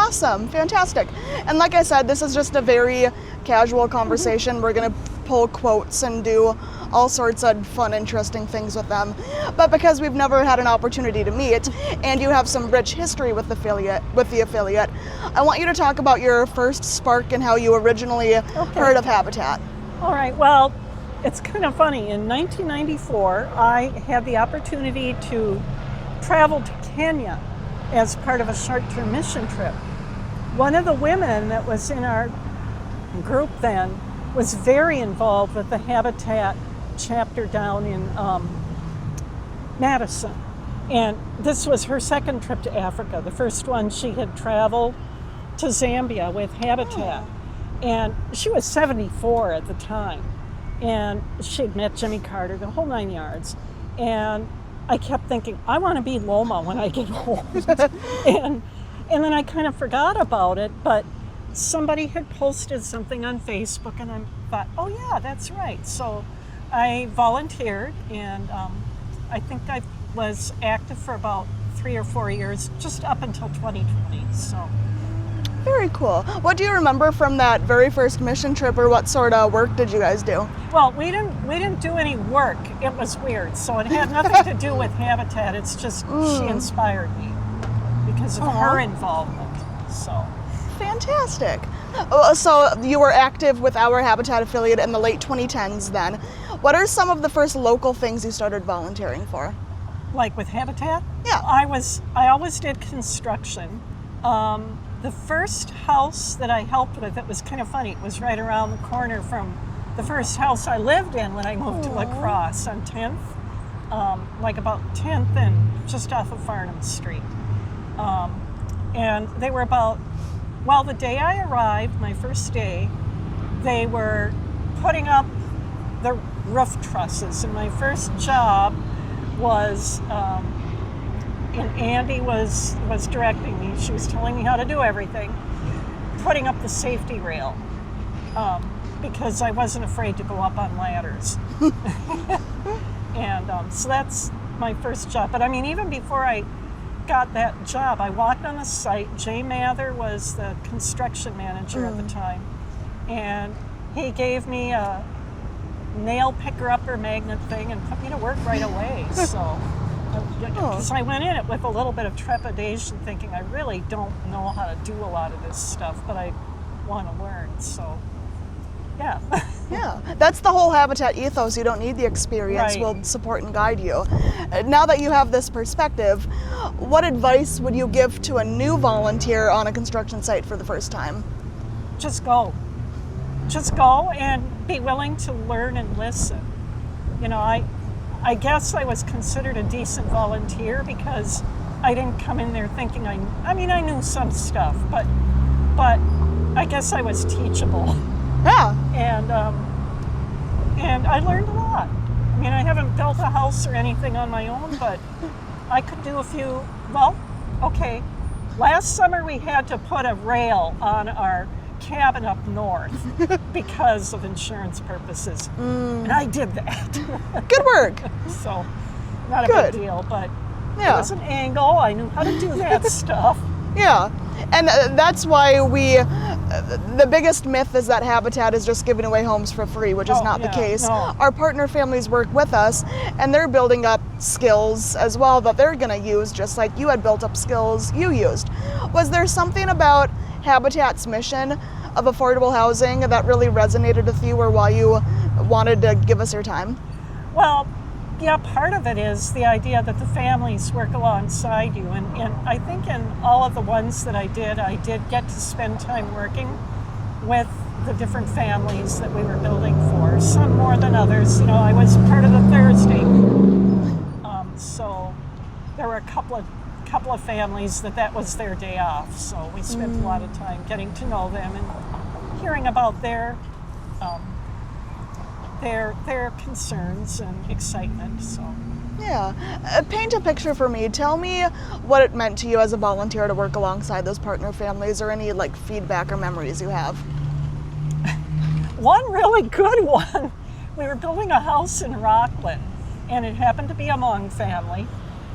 Awesome, fantastic. And like I said, this is just a very casual conversation. We're gonna pull quotes and do all sorts of fun, interesting things with them. But because we've never had an opportunity to meet, and you have some rich history with the affiliate, I want you to talk about your first spark and how you originally heard of Habitat. All right, well, it's kind of funny. In 1994, I had the opportunity to travel to Kenya as part of a short-term mission trip. One of the women that was in our group then was very involved with the Habitat chapter down in Madison. And this was her second trip to Africa. The first one, she had traveled to Zambia with Habitat. And she was 74 at the time. And she'd met Jimmy Carter, the whole 9 yards. And I kept thinking, I want to be Loma when I get old. and then I kind of forgot about it, but somebody had posted something on Facebook, and I thought, oh yeah, that's right. So I volunteered, and I think I was active for about 3 or 4 years, just up until 2020. So. Very cool. What do you remember from that very first mission trip, or what sort of work did you guys do? Well, we didn't do any work. It was weird. So it had nothing to do with Habitat. It's just she inspired me because of her involvement. So fantastic. So you were active with our Habitat affiliate in the late 2010s then. What are some of the first local things you started volunteering for? Like with Habitat? Yeah. I always did construction. The first house that I helped with, it was kind of funny. It was right around the corner from the first house I lived in when I moved to La Crosse on 10th, like about 10th and just off of Farnham Street. And they were the day I arrived, my first day, they were putting up the roof trusses. And my first job was, and Andy was directing me. She was telling me how to do everything, putting up the safety rail, because I wasn't afraid to go up on ladders. And so that's my first job. But I mean, even before I got that job, I walked on the site. Jay Mather was the construction manager at the time, and he gave me a nail picker-upper magnet thing and put me to work right away. So. Because I went in it with a little bit of trepidation, thinking I really don't know how to do a lot of this stuff, but I want to learn. So, yeah. Yeah, that's the whole Habitat ethos. You don't need the experience. Right. We'll support and guide you. Now that you have this perspective, what advice would you give to a new volunteer on a construction site for the first time? Just go. Just go and be willing to learn and listen. You know, I guess I was considered a decent volunteer because I didn't come in there thinking I knew some stuff, but I guess I was teachable. Yeah. And I learned a lot. I mean, I haven't built a house or anything on my own, but I could do a few. Well, okay. Last summer we had to put a rail on our cabin up north because of insurance purposes, and I did that. Good work. So, not a big deal, but it was an angle. I knew how to do that stuff. Yeah, and that's why the biggest myth is that Habitat is just giving away homes for free, which is not the case. No. Our partner families work with us, and they're building up skills as well that they're going to use, just like you had built up skills you used. Was there something about Habitat's mission of affordable housing that really resonated with you, or why you wanted to give us your time? Well, yeah, part of it is the idea that the families work alongside you, and I think in all of the ones that I did get to spend time working with the different families that we were building for, some more than others. You know, I was part of the Thursday group, so there were a couple of families that was their day off, so we spent a lot of time getting to know them and hearing about their concerns and excitement. So yeah, paint a picture for me. Tell me what it meant to you as a volunteer to work alongside those partner families, or any like feedback or memories you have. One really good one, we were building a house in Rockland, and it happened to be a Hmong family.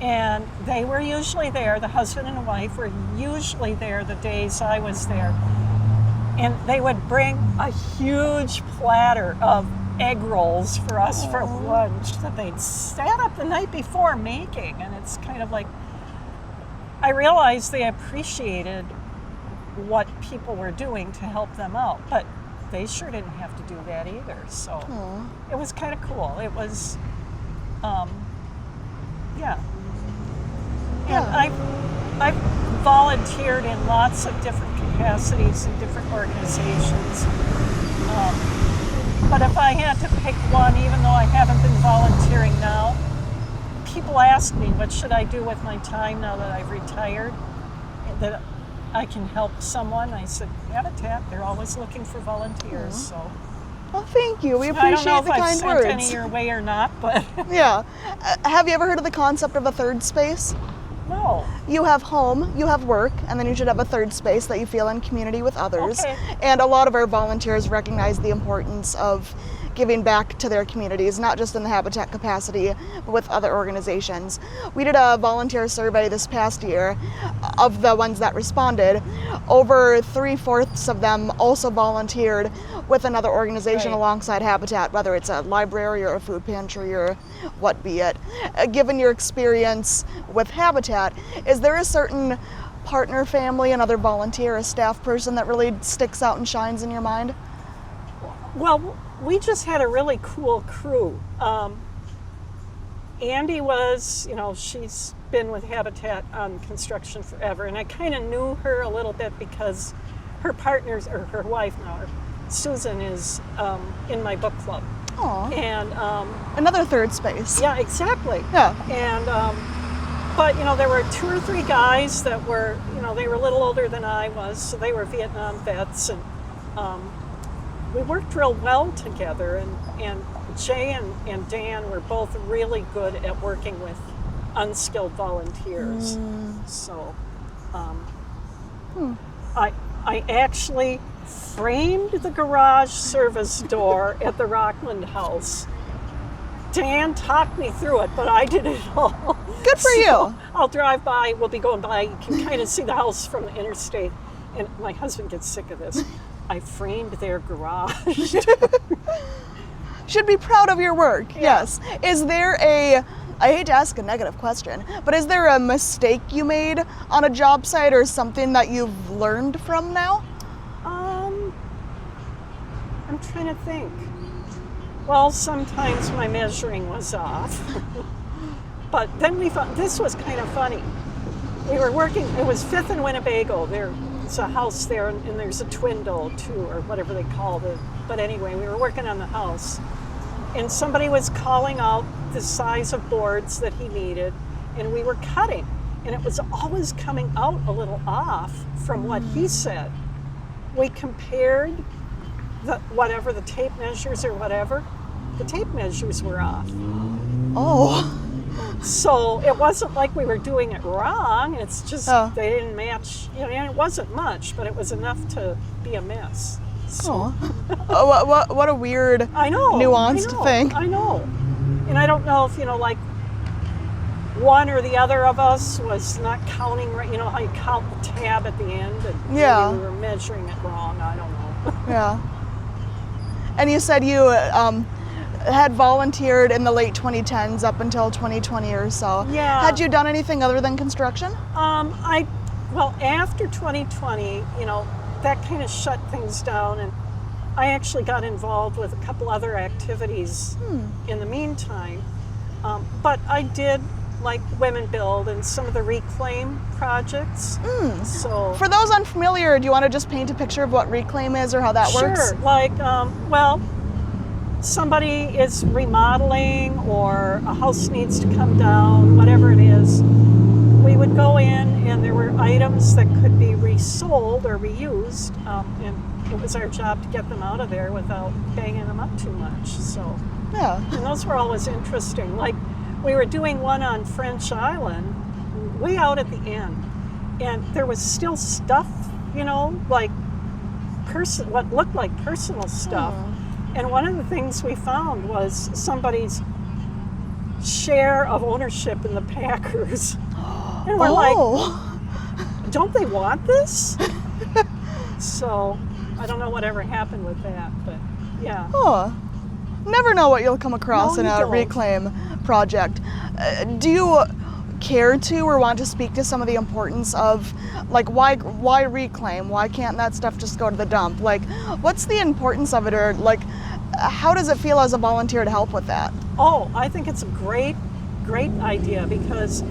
And they were usually there, the husband and wife were usually there the days I was there. And they would bring a huge platter of egg rolls for us for lunch that they'd sat up the night before making. And it's kind of like, I realized they appreciated what people were doing to help them out, but they sure didn't have to do that either. So it was kind of cool. It was, yeah. And I've volunteered in lots of different capacities in different organizations. But if I had to pick one, even though I haven't been volunteering now, people ask me, what should I do with my time now that I've retired, that I can help someone? I said, Habitat, they're always looking for volunteers. So. Well, thank you. We appreciate the kind words. I don't know if I've sent any your way or not, but... Yeah. Have you ever heard of the concept of a third space? No. You have home, you have work, and then you should have a third space that you feel in community with others. Okay. And a lot of our volunteers recognize the importance of giving back to their communities, not just in the Habitat capacity, but with other organizations. We did a volunteer survey this past year of the ones that responded. Over 3/4 of them also volunteered with another organization alongside Habitat, whether it's a library or a food pantry or what be it. Given your experience with Habitat, is there a certain partner, family, another volunteer, a staff person that really sticks out and shines in your mind? Well, we just had a really cool crew. Andy was, she's been with Habitat on construction forever, and I kind of knew her a little bit because her partners, or her wife now, Susan, is in my book club. Aww. And another third space. Yeah, exactly. Yeah. And but there were 2 or 3 guys that were, they were a little older than I was, so they were Vietnam vets, and we worked real well together, and Jay and Dan were both really good at working with unskilled volunteers. So I actually framed the garage service door at the Rockland house. Dan talked me through it, but I did it all. Good for you. I'll drive by, we'll be going by, you can kind of see the house from the interstate, and my husband gets sick of this. I framed their garage. Should be proud of your work, yes. Is there I hate to ask a negative question, but is there a mistake you made on a job site or something that you've learned from now? I'm trying to think. Well, sometimes my measuring was off. But then we found, this was kind of funny. We were working, it was 5th and Winnebago. There's a house there, and there's a twindle too, or whatever they called it. But anyway, we were working on the house, and somebody was calling out the size of boards that he needed, and we were cutting, and it was always coming out a little off from what he said. We compared whatever the tape measures or whatever, the tape measures were off. Oh. So it wasn't like we were doing it wrong. It's just they didn't match. And it wasn't much, but it was enough to be a mess. So. What a weird, nuanced thing. I know. And I don't know if like one or the other of us was not counting right. You know how you count the tab at the end, and maybe we were measuring it wrong. I don't know. Yeah. And you said you had volunteered in the late 2010s up until 2020 or so. Yeah. Had you done anything other than construction? Well, after 2020, that kind of shut things down, and I actually got involved with a couple other activities in the meantime. But I did like Women Build and some of the reclaim projects. So for those unfamiliar, do you want to just paint a picture of what reclaim is or how that works? Sure. Like, somebody is remodeling or a house needs to come down, whatever it is, we would go in and there were items that could be resold or reused, and it was our job to get them out of there without banging them up too much. So, yeah. And those were always interesting. Like, we were doing one on French Island, way out at the end, and there was still stuff, like what looked like personal stuff. And one of the things we found was somebody's share of ownership in the Packers. And we're like, don't they want this? So I don't know whatever happened with that, but yeah. Oh, never know what you'll come across in No, you a don't. reclaim project. Do you care to or want to speak to some of the importance of, like, why reclaim? Why can't that stuff just go to the dump? Like, what's the importance of it, or like, how does it feel as a volunteer to help with that? Oh, I think it's a great idea, because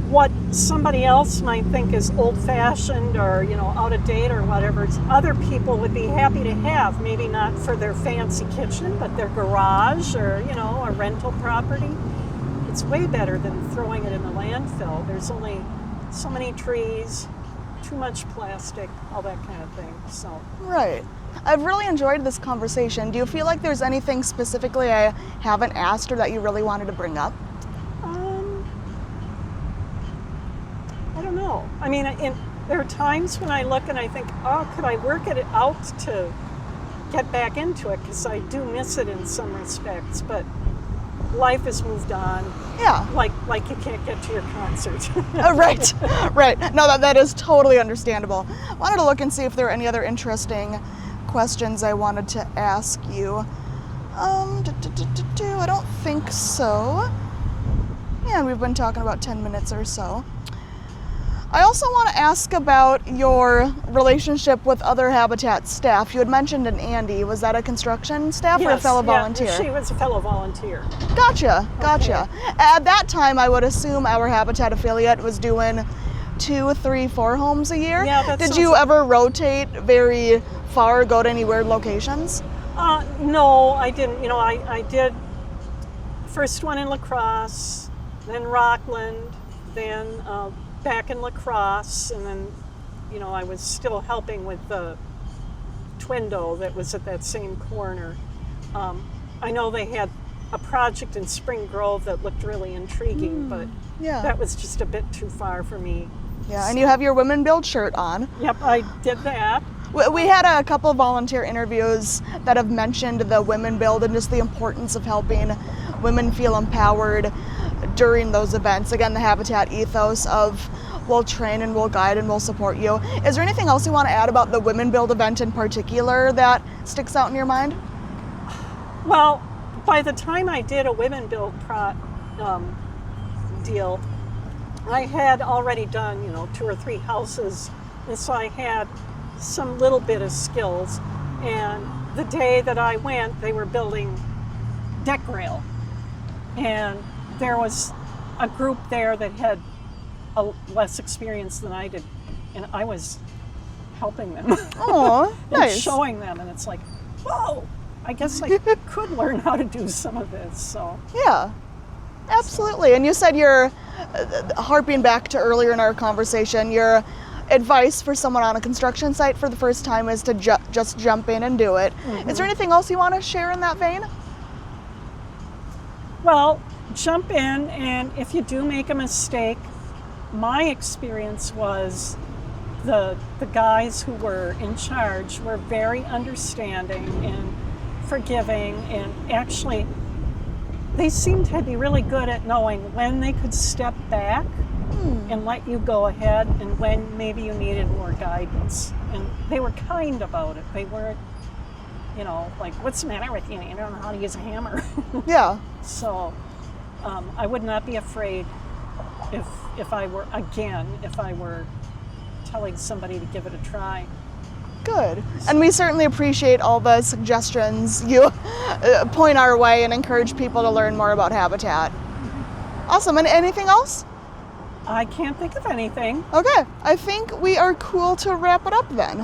what somebody else might think is old-fashioned or, out of date or whatever, other people would be happy to have. Maybe not for their fancy kitchen, but their garage or, a rental property. It's way better than throwing it in the landfill. There's only so many trees, too much plastic, all that kind of thing. So. Right. I've really enjoyed this conversation. Do you feel like there's anything specifically I haven't asked or that you really wanted to bring up? I don't know. I mean, there are times when I look and I think, oh, could I work it out to get back into it? Because I do miss it in some respects, but life has moved on. Yeah. Like you can't get to your concert. Right. No, that is totally understandable. I wanted to look and see if there are any other interesting questions I wanted to ask you. I don't think so. Yeah, we've been talking about 10 minutes or so. I also want to ask about your relationship with other Habitat staff. You had mentioned an Andy. Was that a construction staff or a fellow volunteer? She was a fellow volunteer. Gotcha. Okay. At that time, I would assume our Habitat affiliate was doing 2, 3, 4 homes a year. Yeah, that Did you ever rotate very far, go to any weird locations? No, I didn't. I did first one in La Crosse, then Rockland, then back in La Crosse, and then, I was still helping with the Twindo that was at that same corner. I know they had a project in Spring Grove that looked really intriguing, but that was just a bit too far for me. Yeah, and you have your Women Build shirt on. Yep, I did that. We had a couple of volunteer interviews that have mentioned the Women Build and just the importance of helping women feel empowered during those events. Again, the Habitat ethos of we'll train and we'll guide and we'll support you. Is there anything else you want to add about the Women Build event in particular that sticks out in your mind? Well, by the time I did a Women Build deal, I had already done, 2 or 3 houses, and so I had some little bit of skills. And the day that I went, they were building deck rail, and there was a group there that had less experience than I did, and I was helping them. Oh, nice. And showing them, and it's like, whoa, I guess I could learn how to do some of this. So yeah, absolutely. And you said you're harping back to earlier in our conversation, your advice for someone on a construction site for the first time is to just jump in and do it. Mm-hmm. Is there anything else you want to share in that vein? Well, jump in, and if you do make a mistake, my experience was the guys who were in charge were very understanding and forgiving, and actually they seemed to be really good at knowing when they could step back and let you go ahead, and when maybe you needed more guidance. And they were kind about it. They weren't, like, what's the matter with you? You don't know how to use a hammer. Yeah. So I would not be afraid if I were telling somebody to give it a try. Good. And we certainly appreciate all the suggestions you point our way and encourage people to learn more about Habitat. Awesome. And anything else? I can't think of anything. Okay. I think we are cool to wrap it up then.